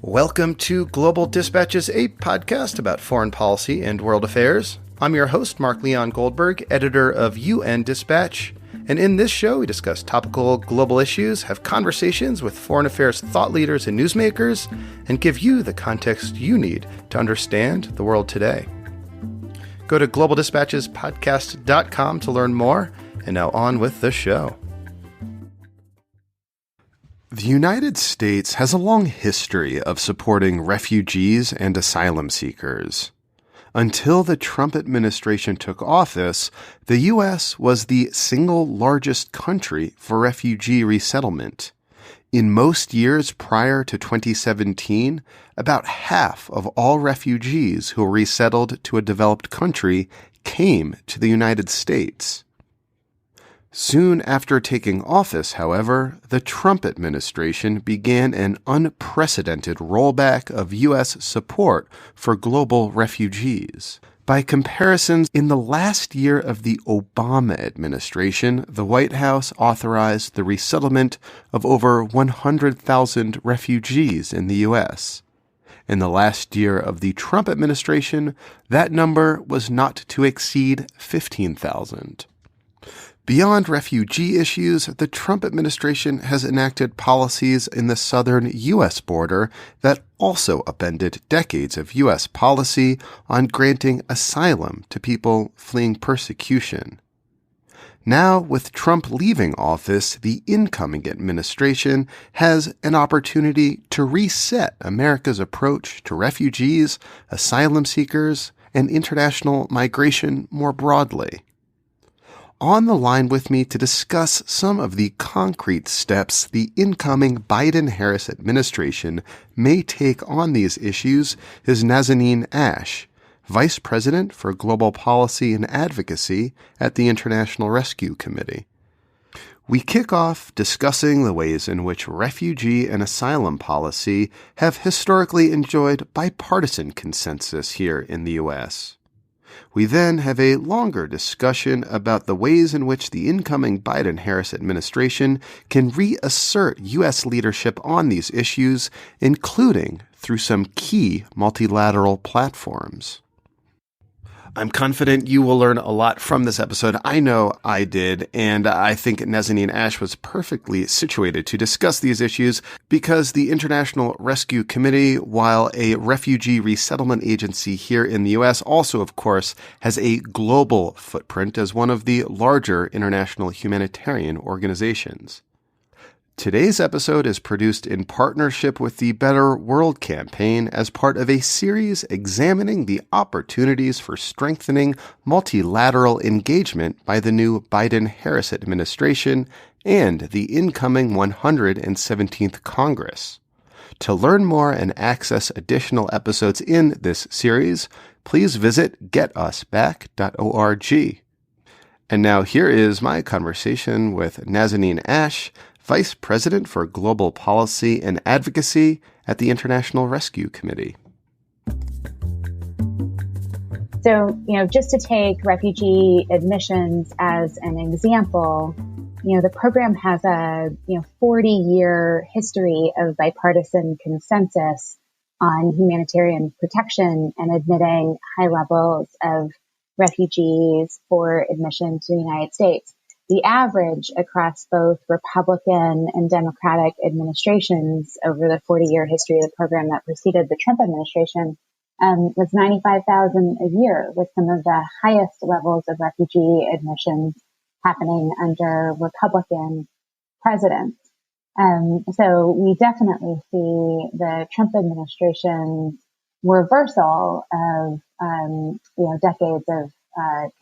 Welcome to Global Dispatches, a podcast about foreign policy and world affairs. I'm your host, Mark Leon Goldberg, editor of UN Dispatch. And in this show, we discuss topical global issues, have conversations with foreign affairs thought leaders and newsmakers, and give you the context you need to understand the world today. Go to globaldispatchespodcast.com to learn more. And now on with the show. The United States has a long history of supporting refugees and asylum seekers. Until the Trump administration took office, the U.S. was the single largest country for refugee resettlement. In most years prior to 2017, about half of all refugees who were resettled to a developed country came to the United States. Soon after taking office, however, the Trump administration began an unprecedented rollback of U.S. support for global refugees. By comparison, in the last year of the Obama administration, the White House authorized the resettlement of over 100,000 refugees in the U.S. In the last year of the Trump administration, that number was not to exceed 15,000. Beyond refugee issues, the Trump administration has enacted policies in the southern U.S. border that also upended decades of U.S. policy on granting asylum to people fleeing persecution. Now, with Trump leaving office, the incoming administration has an opportunity to reset America's approach to refugees, asylum seekers, and international migration more broadly. On the line with me to discuss some of the concrete steps the incoming Biden-Harris administration may take on these issues is Nazanin Ash, Vice President for Global Policy and Advocacy at the International Rescue Committee. We kick off discussing the ways in which refugee and asylum policy have historically enjoyed bipartisan consensus here in the U.S. We then have a longer discussion about the ways in which the incoming Biden-Harris administration can reassert U.S. leadership on these issues, including through some key multilateral platforms. I'm confident you will learn a lot from this episode. I know I did, and I think Nazanin Ash was perfectly situated to discuss these issues because the International Rescue Committee, while a refugee resettlement agency here in the U.S., also, of course, has a global footprint as one of the larger international humanitarian organizations. Today's episode is produced in partnership with the Better World campaign as part of a series examining the opportunities for strengthening multilateral engagement by the new Biden-Harris administration and the incoming 117th Congress. To learn more and access additional episodes in this series, please visit getusback.org. And now here is my conversation with Nazanin Ash, Vice President for Global Policy and Advocacy at the International Rescue Committee. So, just to take refugee admissions as an example, the program has a 40-year history of bipartisan consensus on humanitarian protection and admitting high levels of refugees for admission to the United States. The average across both Republican and Democratic administrations over the 40-year history of the program that preceded the Trump administration was 95,000 a year, with some of the highest levels of refugee admissions happening under Republican presidents. So we definitely see the Trump administration's reversal of decades of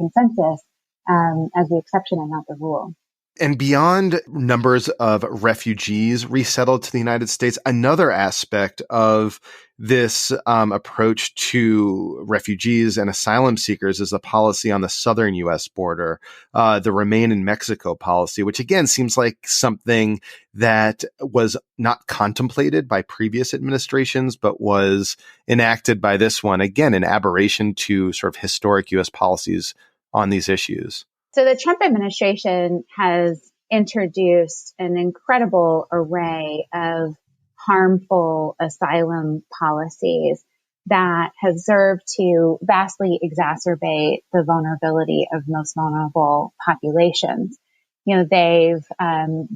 consensus as the exception and not the rule. And beyond numbers of refugees resettled to the United States, another aspect of this approach to refugees and asylum seekers is the policy on the southern U.S. border, the Remain in Mexico policy, which again seems like something that was not contemplated by previous administrations, but was enacted by this one. Again, an aberration to sort of historic U.S. policies on these issues. So the Trump administration has introduced an incredible array of harmful asylum policies that have served to vastly exacerbate the vulnerability of most vulnerable populations. They've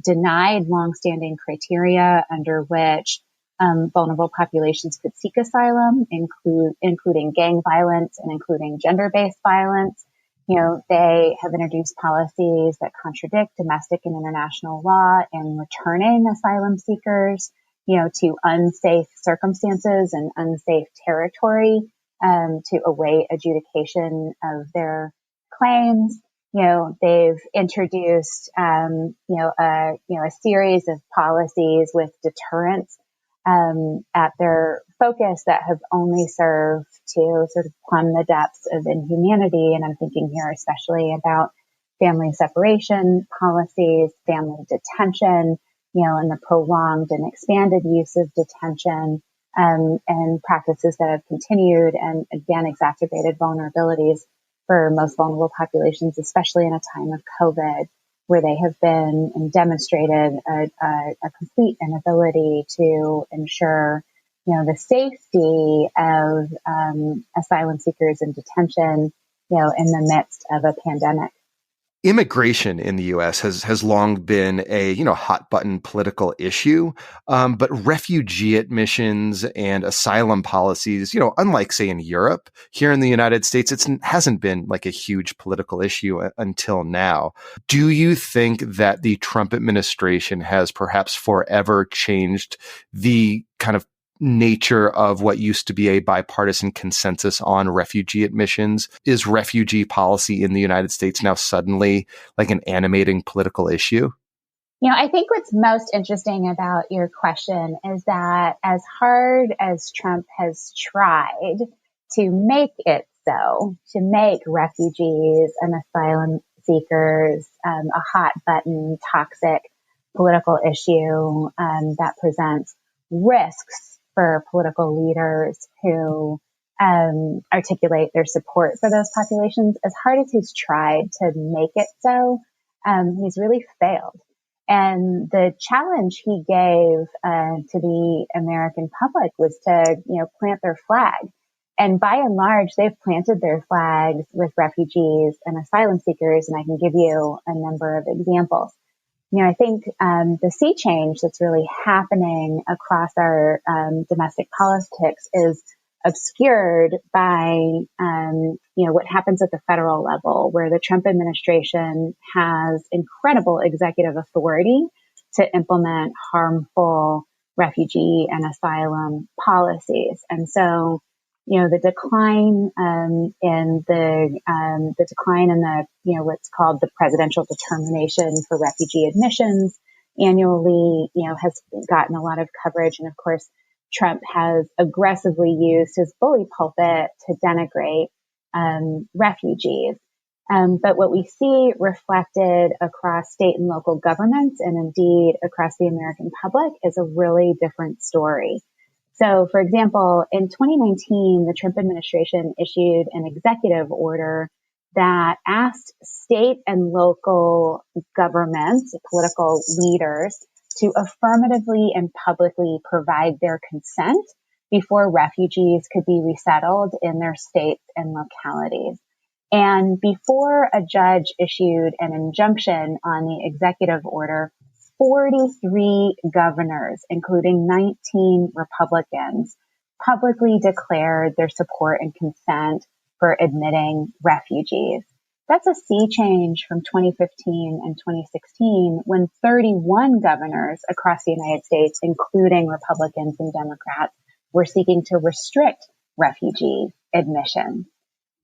denied longstanding criteria under which vulnerable populations could seek asylum, including gang violence and including gender-based violence. They have introduced policies that contradict domestic and international law in returning asylum seekers, to unsafe circumstances and unsafe territory, to await adjudication of their claims. They've introduced, a series of policies with deterrence at their focus that have only served to sort of plumb the depths of inhumanity. And I'm thinking here especially about family separation policies, family detention, and the prolonged and expanded use of detention, and practices that have continued and again exacerbated vulnerabilities for most vulnerable populations, especially in a time of COVID, where they have been and demonstrated a complete inability to ensure, the safety of asylum seekers in detention, in the midst of a pandemic. Immigration in the U.S. has long been a hot button political issue, but refugee admissions and asylum policies, unlike say in Europe, here in the United States, it hasn't been like a huge political issue until now. Do you think that the Trump administration has perhaps forever changed the kind of nature of what used to be a bipartisan consensus on refugee admissions? Is refugee policy in the United States now suddenly like an animating political issue? I think what's most interesting about your question is that as hard as Trump has tried to make it so, to make refugees and asylum seekers a hot button, toxic political issue that presents risks for political leaders who articulate their support for those populations, as hard as he's tried to make it so, he's really failed. And the challenge he gave to the American public was to, plant their flag. And by and large, they've planted their flags with refugees and asylum seekers, and I can give you a number of examples. I think the sea change that's really happening across our domestic politics is obscured by, what happens at the federal level, where the Trump administration has incredible executive authority to implement harmful refugee and asylum policies. And so, the decline in the what's called the presidential determination for refugee admissions annually, has gotten a lot of coverage. And of course, Trump has aggressively used his bully pulpit to denigrate refugees. But what we see reflected across state and local governments, and indeed across the American public, is a really different story. So, for example, in 2019, the Trump administration issued an executive order that asked state and local governments, political leaders, to affirmatively and publicly provide their consent before refugees could be resettled in their states and localities. And before a judge issued an injunction on the executive order, 43 governors, including 19 Republicans, publicly declared their support and consent for admitting refugees. That's a sea change from 2015 and 2016, when 31 governors across the United States, including Republicans and Democrats, were seeking to restrict refugee admission.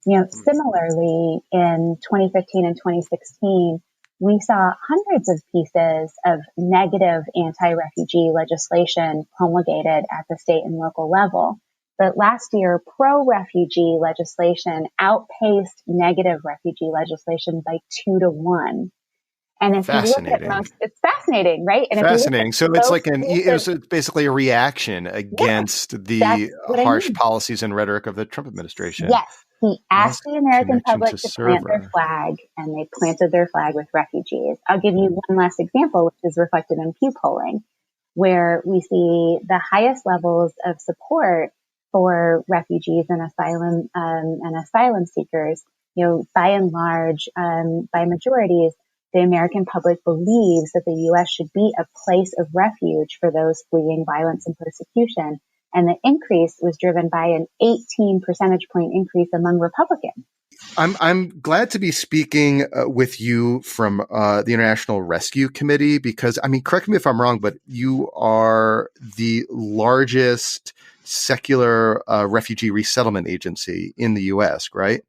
Similarly, in 2015 and 2016, we saw hundreds of pieces of negative anti-refugee legislation promulgated at the state and local level. But last year, pro-refugee legislation outpaced negative refugee legislation by 2-1. And if you look at it's fascinating, right? And fascinating. So it's like it's basically a reaction against the harsh policies and rhetoric of the Trump administration. Yes. He asked the American public to plant their flag, and they planted their flag with refugees. I'll give you one last example, which is reflected in Pew polling. where we see the highest levels of support for refugees and asylum seekers. By and large, by majorities, the American public believes that the U.S. should be a place of refuge for those fleeing violence and persecution. And the increase was driven by an 18 percentage point increase among Republicans. I'm glad to be speaking with you from the International Rescue Committee because, correct me if I'm wrong, but you are the largest secular refugee resettlement agency in the U.S., right?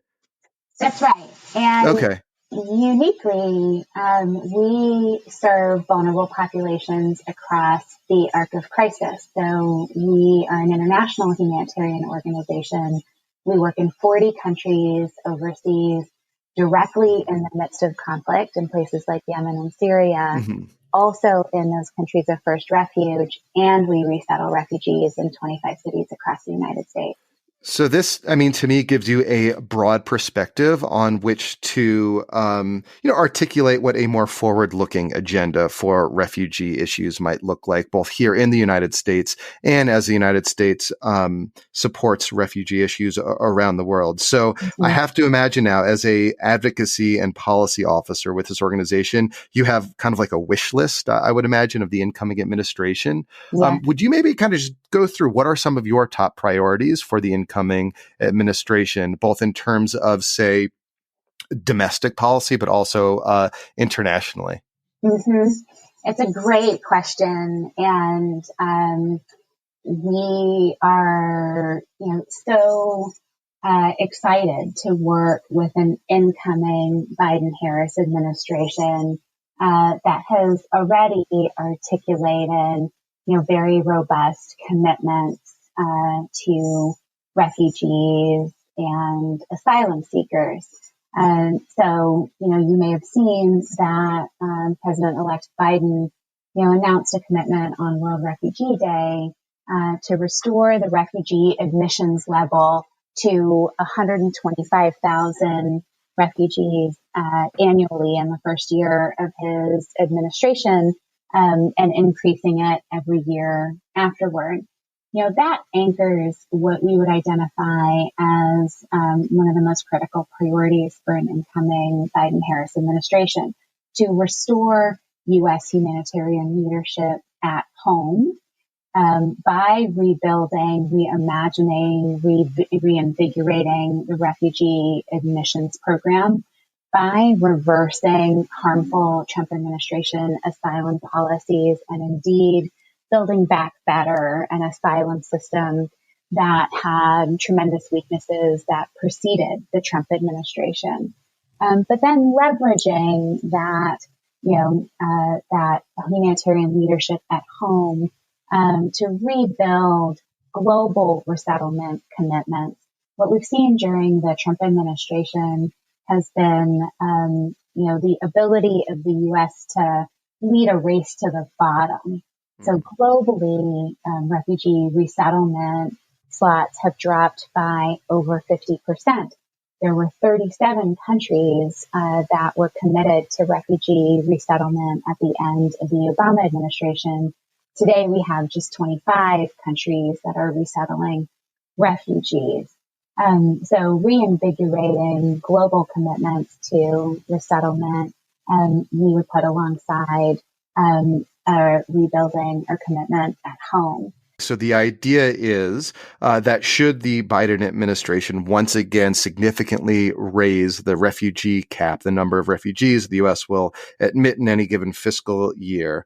That's right. And okay. Uniquely, we serve vulnerable populations across the arc of crisis. So we are an international humanitarian organization. We work in 40 countries overseas, directly in the midst of conflict in places like Yemen and Syria, also in those countries of first refuge, and we resettle refugees in 25 cities across the United States. So this, to me, gives you a broad perspective on which to, articulate what a more forward-looking agenda for refugee issues might look like, both here in the United States and as the United States supports refugee issues around the world. So I have to imagine now, as a advocacy and policy officer with this organization, you have kind of like a wish list, I would imagine, of the incoming administration. Yeah. Would you maybe kind of just go through what are some of your top priorities for the incoming administration, both in terms of, say, domestic policy, but also internationally? It's a great question. And we are, so excited to work with an incoming Biden-Harris administration that has already articulated, very robust commitments to refugees and asylum seekers. So, you may have seen that President-elect Biden, announced a commitment on World Refugee Day to restore the refugee admissions level to 125,000 refugees annually in the first year of his administration, and increasing it every year afterward. That anchors what we would identify as one of the most critical priorities for an incoming Biden-Harris administration: to restore U.S. humanitarian leadership at home by rebuilding, reimagining, reinvigorating the refugee admissions program, by reversing harmful Trump administration asylum policies, and indeed building back better an asylum system that had tremendous weaknesses that preceded the Trump administration. But then leveraging that, that humanitarian leadership at home to rebuild global resettlement commitments. What we've seen during the Trump administration has been, the ability of the U.S. to lead a race to the bottom. So globally, refugee resettlement slots have dropped by over 50%. There were 37 countries that were committed to refugee resettlement at the end of the Obama administration. Today, we have just 25 countries that are resettling refugees. So reinvigorating global commitments to resettlement, we would put alongside rebuilding our commitment at home. So the idea is that should the Biden administration once again significantly raise the refugee cap, the number of refugees the U.S. will admit in any given fiscal year,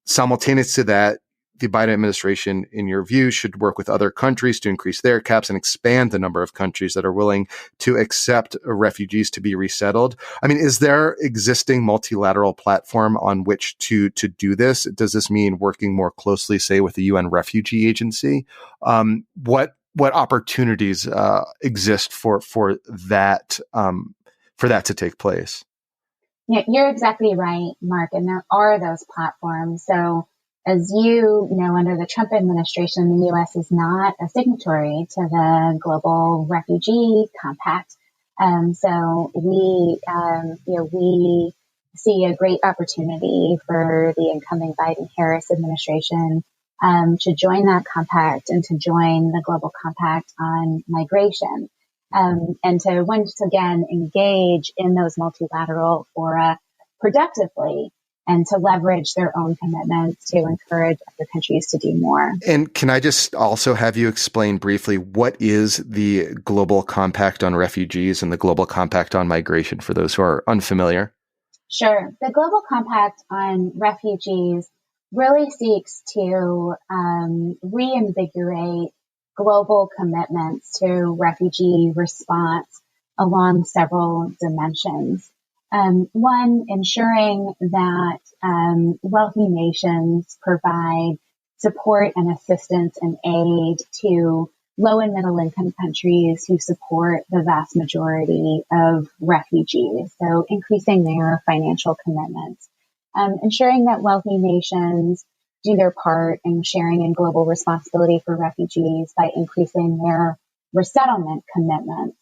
simultaneous to that, the Biden administration, in your view, should work with other countries to increase their caps and expand the number of countries that are willing to accept refugees to be resettled. Is there existing multilateral platform on which to do this? Does this mean working more closely, say, with the UN Refugee Agency? What opportunities exist for that to take place? Yeah, you're exactly right, Mark. And there are those platforms. So, as you know, under the Trump administration, the U.S. is not a signatory to the Global Refugee Compact. So we see a great opportunity for the incoming Biden-Harris administration to join that compact and to join the Global Compact on Migration, and to once again engage in those multilateral fora productively and to leverage their own commitments to encourage other countries to do more. And can I just also have you explain briefly what is the Global Compact on Refugees and the Global Compact on Migration for those who are unfamiliar? Sure. The Global Compact on Refugees really seeks to reinvigorate global commitments to refugee response along several dimensions. One, ensuring that wealthy nations provide support and assistance and aid to low and middle income countries who support the vast majority of refugees. So increasing their financial commitments. Ensuring that wealthy nations do their part in sharing in global responsibility for refugees by increasing their resettlement commitments.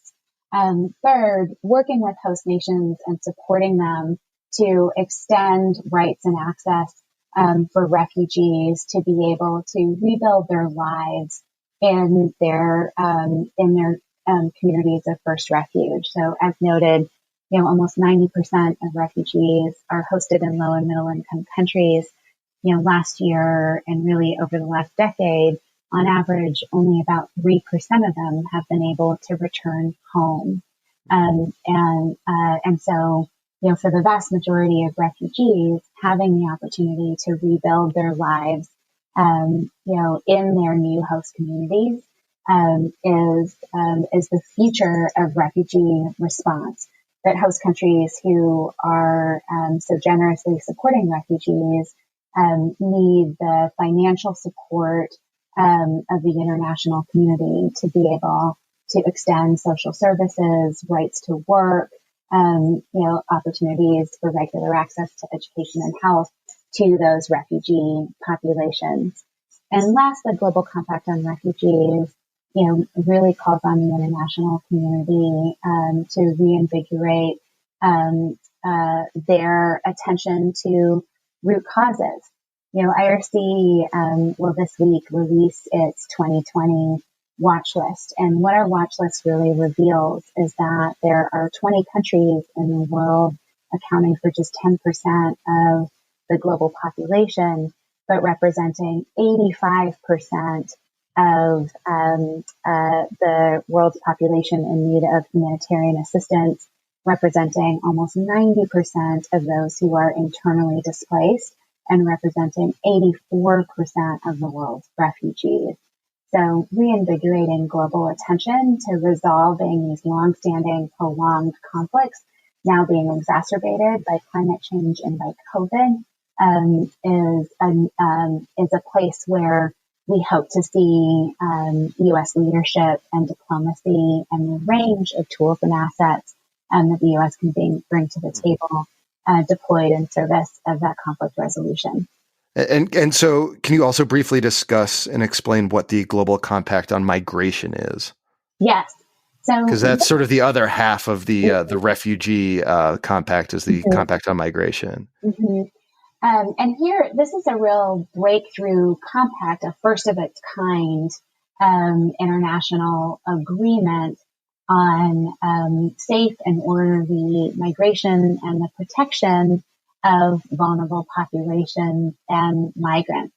Third, working with host nations and supporting them to extend rights and access for refugees to be able to rebuild their lives in their communities of first refuge. So, as noted, almost 90% of refugees are hosted in low and middle income countries. Last year and really over the last decade, on average, only about 3% of them have been able to return home. And so, for the vast majority of refugees, having the opportunity to rebuild their lives, in their new host communities, is the future of refugee response. That host countries who are so generously supporting refugees need the financial support of the international community to be able to extend social services, rights to work, opportunities for regular access to education and health to those refugee populations. And last, the Global Compact on Refugees, really calls on the international community to reinvigorate their attention to root causes. IRC will this week release its 2020 watch list. And what our watch list really reveals is that there are 20 countries in the world accounting for just 10% of the global population, but representing 85% of the world's population in need of humanitarian assistance, representing almost 90% of those who are internally displaced, and representing 84% of the world's refugees. So reinvigorating global attention to resolving these longstanding, prolonged conflicts now being exacerbated by climate change and by COVID is a place where we hope to see U.S. leadership and diplomacy and the range of tools and assets that the U.S. can bring to the table deployed in service of that conflict resolution. And so can you also briefly discuss and explain what the Global Compact on Migration is? Yes. So, because that's sort of the other half of the refugee compact is the Compact on Migration. Mm-hmm. And here, this is a real breakthrough compact, a first of its kind international agreement on safe and orderly migration and the protection of vulnerable populations and migrants.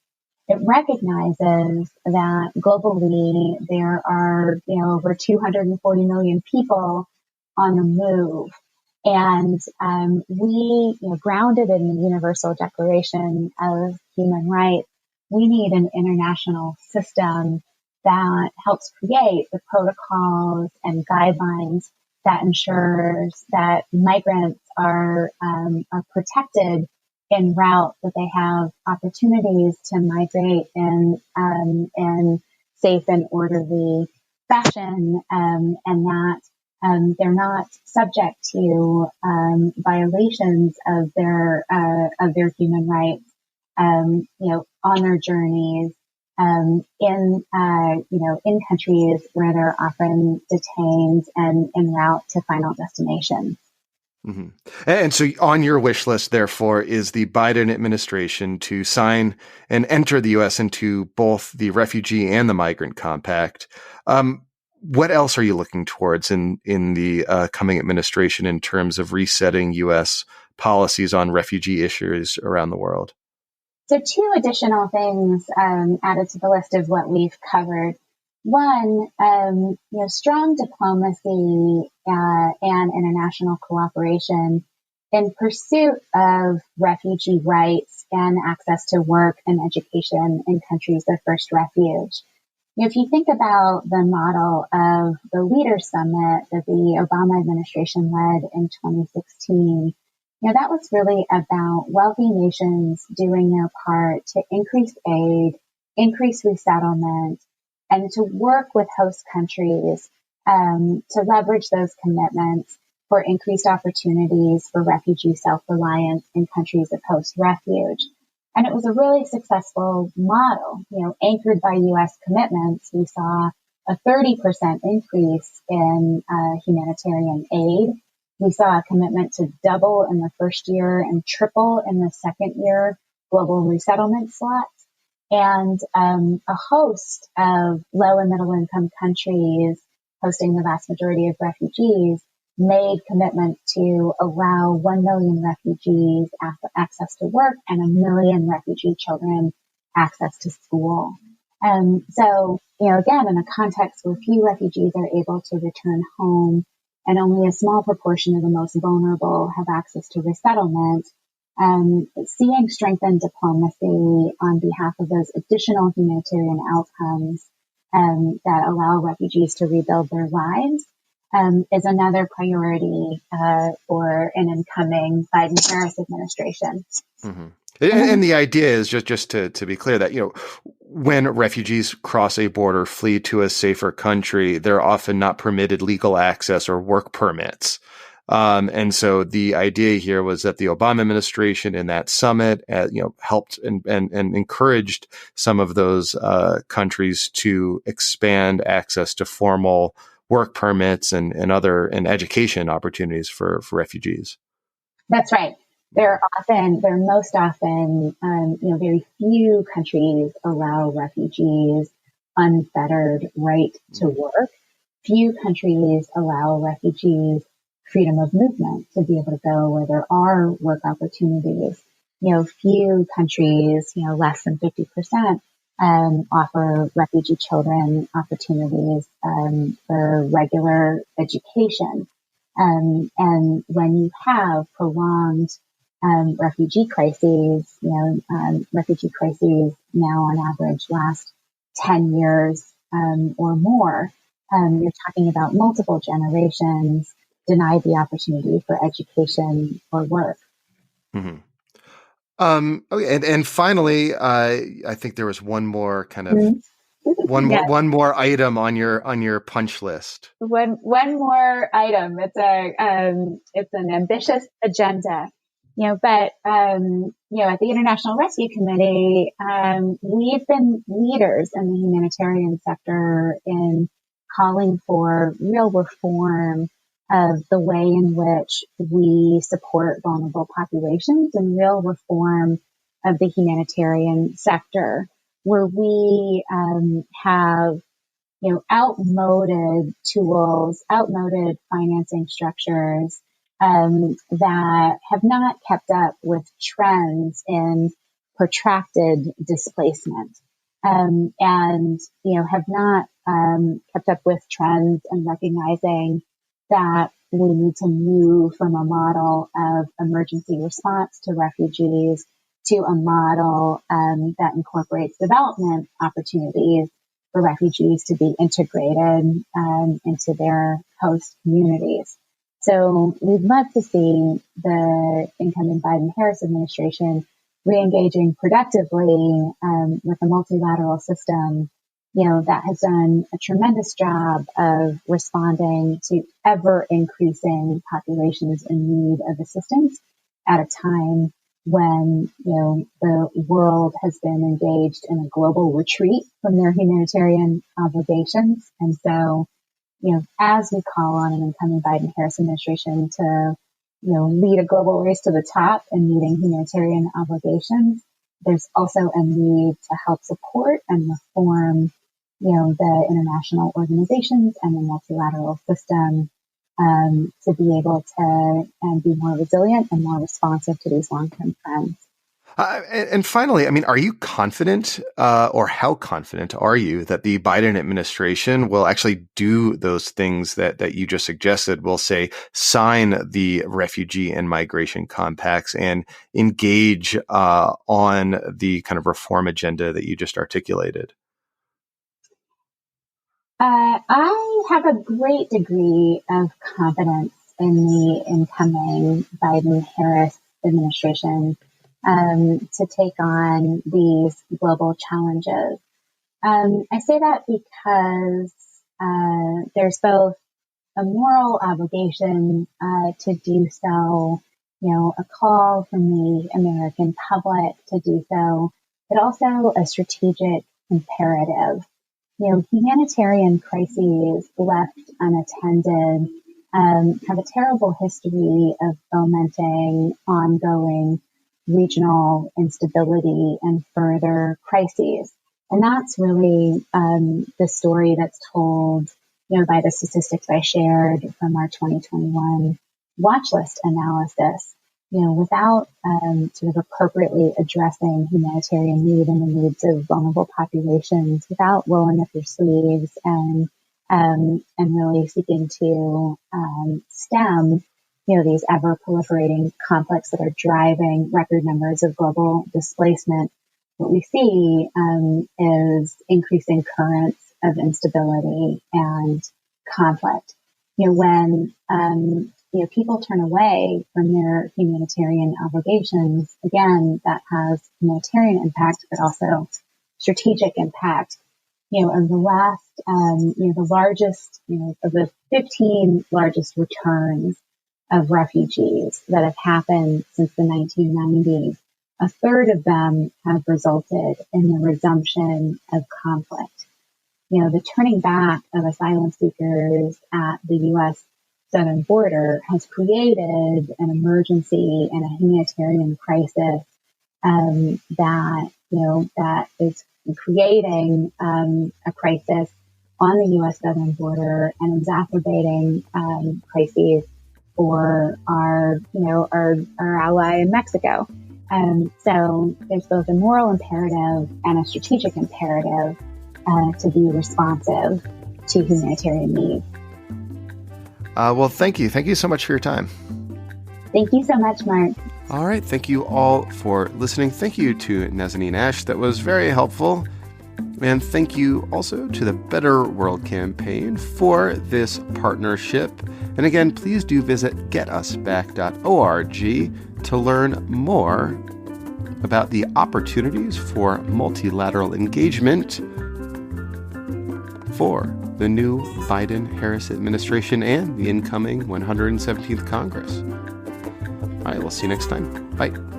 It recognizes that globally there are over 240 million people on the move. And we, grounded in the Universal Declaration of Human Rights, we need an international system that helps create the protocols and guidelines that ensures that migrants are protected en route, that they have opportunities to migrate in safe and orderly fashion, and that they're not subject to violations of their human rights, on their journeys, in countries where they're often detained and en route to final destination. Mm-hmm. And so on your wish list, therefore, is the Biden administration to sign and enter the U.S. into both the refugee and the migrant compact. What else are you looking towards in the coming administration in terms of resetting U.S. policies on refugee issues around the world? So two additional things added to the list of what we've covered. One, strong diplomacy and international cooperation in pursuit of refugee rights and access to work and education in countries of first refuge. If you think about the model of the Leaders Summit that the Obama administration led in 2016, that was really about wealthy nations doing their part to increase aid, increase resettlement, and to work with host countries to leverage those commitments for increased opportunities for refugee self-reliance in countries of host refuge. And it was a really successful model, anchored by U.S. commitments. We saw a 30% increase in humanitarian aid. We saw a commitment to double in the first year and triple in the second year global resettlement slots. And a host of low and middle income countries hosting the vast majority of refugees made commitment to allow 1 million refugees access to work and 1 million refugee children access to school. So, again, in a context where few refugees are able to return home and only a small proportion of the most vulnerable have access to resettlement, seeing strengthened diplomacy on behalf of those additional humanitarian outcomes that allow refugees to rebuild their lives is another priority for an incoming Biden-Harris administration. Mm-hmm. And the idea is just to be clear that, when refugees cross a border, flee to a safer country, they're often not permitted legal access or work permits. And so the idea here was that the Obama administration in that summit, helped and encouraged some of those countries to expand access to formal work permits and education opportunities for refugees. That's right. They're most often, very few countries allow refugees unfettered right to work. Few countries allow refugees freedom of movement to be able to go where there are work opportunities. Few countries, less than 50%, offer refugee children opportunities for regular education. And when you have prolonged refugee crises, refugee crises now on average last 10 years or more, you're talking about multiple generations denied the opportunity for education or work. Mm-hmm. Okay, and finally, I think there was one more kind of one more item on your punch list. One more item. It's an ambitious agenda, but at the International Rescue Committee, we've been leaders in the humanitarian sector in calling for real reform of the way in which we support vulnerable populations and real reform of the humanitarian sector, where we have outmoded tools, outmoded financing structures that have not kept up with trends in protracted displacement, and have not kept up with trends in recognizing that we need to move from a model of emergency response to refugees to a model that incorporates development opportunities for refugees to be integrated into their host communities. So we'd love to see the incoming Biden-Harris administration re-engaging productively with a multi-lateral system, that has done a tremendous job of responding to ever-increasing populations in need of assistance at a time when, the world has been engaged in a global retreat from their humanitarian obligations. And so, as we call on an incoming Biden-Harris administration to, lead a global race to the top and meeting humanitarian obligations. There's also a need to help support and reform, the international organizations and the multilateral system to be able to be more resilient and more responsive to these long-term trends. And finally, are you confident, or how confident are you that the Biden administration will actually do those things that you just suggested, will say, sign the refugee and migration compacts and engage on the kind of reform agenda that you just articulated? I have a great degree of confidence in the incoming Biden-Harris administration to take on these global challenges. I say that because there's both a moral obligation to do so, a call from the American public to do so, but also a strategic imperative. Humanitarian crises left unattended have a terrible history of fomenting ongoing regional instability and further crises. And that's really the story that's told, by the statistics I shared from our 2021 watch list analysis. Without sort of appropriately addressing humanitarian need and the needs of vulnerable populations, without rolling up your sleeves and really seeking to stem these ever-proliferating conflicts that are driving record numbers of global displacement, what we see is increasing currents of instability and conflict. When people turn away from their humanitarian obligations, again, that has humanitarian impact, but also strategic impact. Of the last, the largest, of the 15 largest returns of refugees that have happened since the 1990s, a third of them have resulted in the resumption of conflict. The turning back of asylum seekers at the U.S. southern border has created an emergency and a humanitarian crisis that is creating a crisis on the U.S. southern border and exacerbating crises for our ally in Mexico. So there's both a moral imperative and a strategic imperative to be responsive to humanitarian needs. Well, thank you. Thank you so much for your time. Thank you so much, Mark. All right. Thank you all for listening. Thank you to Nazanin Ash. That was very helpful. And thank you also to the Better World Campaign for this partnership. And again, please do visit getusback.org to learn more about the opportunities for multilateral engagement for the new Biden-Harris administration and the incoming 117th Congress. All right, we'll see you next time. Bye.